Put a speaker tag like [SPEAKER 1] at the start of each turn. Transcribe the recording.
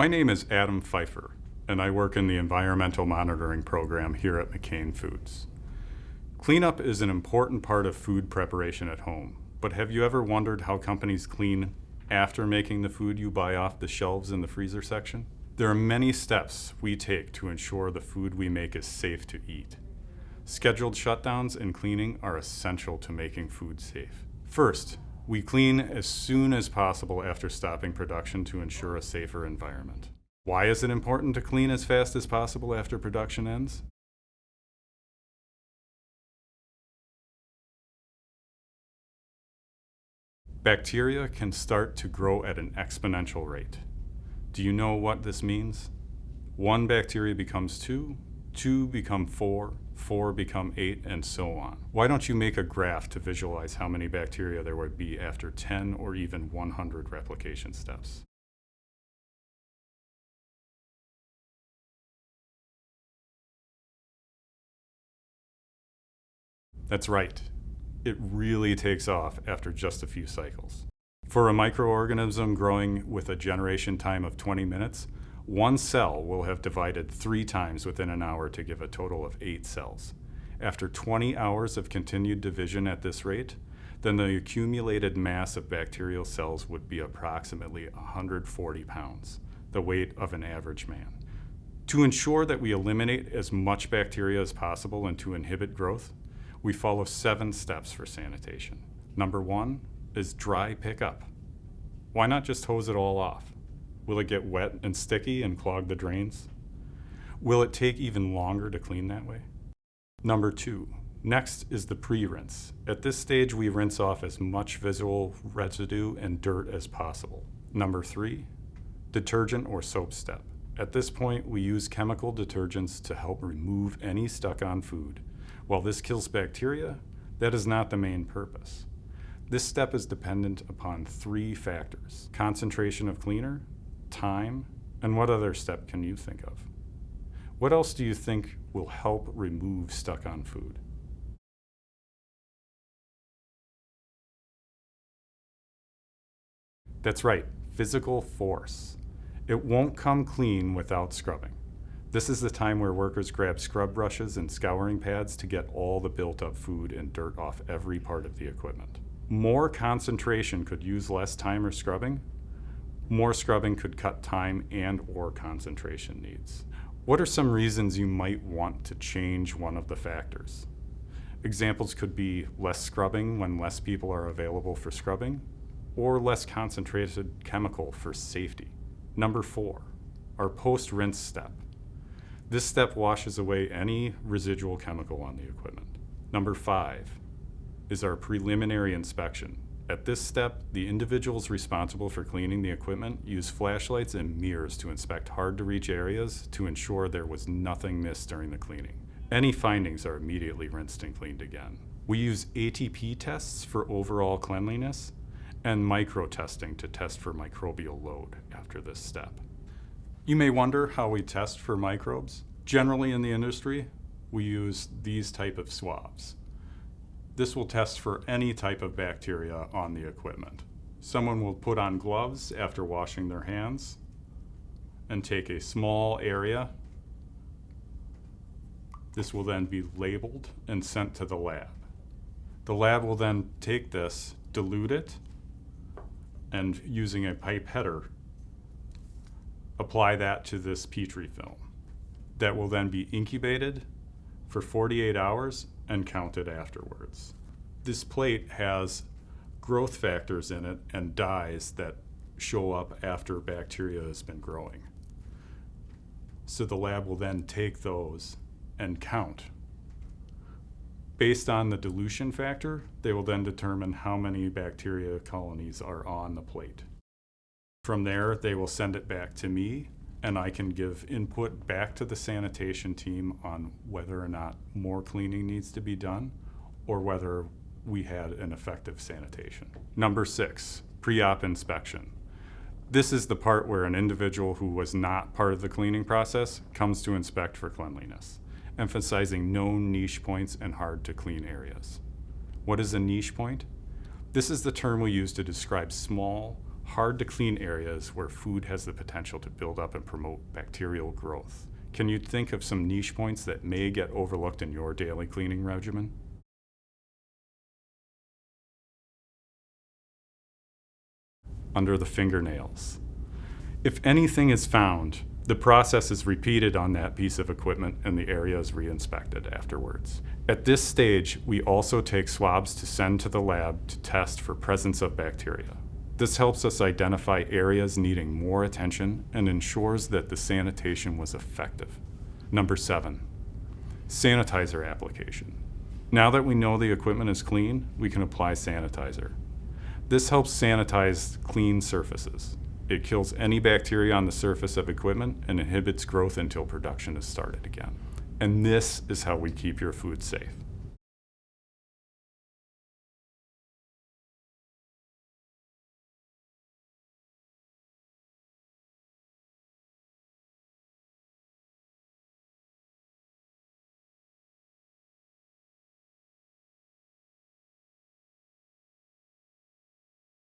[SPEAKER 1] My name is Adam Pfeiffer, and I work in the Environmental Monitoring Program here at McCain Foods. Cleanup is an important part of food preparation at home, but have you ever wondered how companies clean after making the food you buy off the shelves in the freezer section? There are many steps we take to ensure the food we make is safe to eat. Scheduled shutdowns and cleaning are essential to making food safe. First, we clean as soon as possible after stopping production to ensure a safer environment. Why is it important to clean as fast as possible after production ends? Bacteria can start to grow at an exponential rate. Do you know what this means? 1 bacteria becomes 2, 2 become 4, 4 become 8, and so on. Why don't you make a graph to visualize how many bacteria there would be after 10 or even 100 replication steps? That's right. It really takes off after just a few cycles. For a microorganism growing with a generation time of 20 minutes, 1 cell will have divided 3 times within an hour to give a total of 8 cells. After 20 hours of continued division at this rate, then the accumulated mass of bacterial cells would be approximately 140 pounds, the weight of an average man. To ensure that we eliminate as much bacteria as possible and to inhibit growth, we follow 7 steps for sanitation. Number 1 is dry pickup. Why not just hose it all off? Will it get wet and sticky and clog the drains? Will it take even longer to clean that way? Number 2, next is the pre-rinse. At this stage, we rinse off as much visual residue and dirt as possible. Number 3, detergent or soap step. At this point, we use chemical detergents to help remove any stuck-on food. While this kills bacteria, that is not the main purpose. This step is dependent upon 3 factors: concentration of cleaner, time, and what other step can you think of? What else do you think will help remove stuck-on food? That's right, physical force. It won't come clean without scrubbing. This is the time where workers grab scrub brushes and scouring pads to get all the built-up food and dirt off every part of the equipment. More concentration could use less time or scrubbing. More scrubbing could cut time and/or concentration needs. What are some reasons you might want to change one of the factors? Examples could be less scrubbing when less people are available for scrubbing, or less concentrated chemical for safety. Number 4, our post-rinse step. This step washes away any residual chemical on the equipment. Number 5 is our preliminary inspection. At this step, the individuals responsible for cleaning the equipment use flashlights and mirrors to inspect hard-to-reach areas to ensure there was nothing missed during the cleaning. Any findings are immediately rinsed and cleaned again. We use ATP tests for overall cleanliness and micro-testing to test for microbial load after this step. You may wonder how we test for microbes. Generally in the industry, we use these type of swabs. This will test for any type of bacteria on the equipment. Someone will put on gloves after washing their hands and take a small area. This will then be labeled and sent to the lab. The lab will then take this, dilute it, and using a pipetter, apply that to this Petri film. That will then be incubated for 48 hours and counted afterwards. This plate has growth factors in it and dyes that show up after bacteria has been growing. So the lab will then take those and count. Based on the dilution factor, they will then determine how many bacteria colonies are on the plate. From there, they will send it back to me, and I can give input back to the sanitation team on whether or not more cleaning needs to be done or whether we had an effective sanitation. Number 6, pre-op inspection. This is the part where an individual who was not part of the cleaning process comes to inspect for cleanliness, emphasizing known niche points and hard to clean areas. What is a niche point? This is the term we use to describe small, hard to clean areas where food has the potential to build up and promote bacterial growth. Can you think of some niche points that may get overlooked in your daily cleaning regimen? Under the fingernails. If anything is found, the process is repeated on that piece of equipment and the area is re-inspected afterwards. At this stage, we also take swabs to send to the lab to test for presence of bacteria. This helps us identify areas needing more attention and ensures that the sanitation was effective. Number 7, sanitizer application. Now that we know the equipment is clean, we can apply sanitizer. This helps sanitize clean surfaces. It kills any bacteria on the surface of equipment and inhibits growth until production is started again. And this is how we keep your food safe.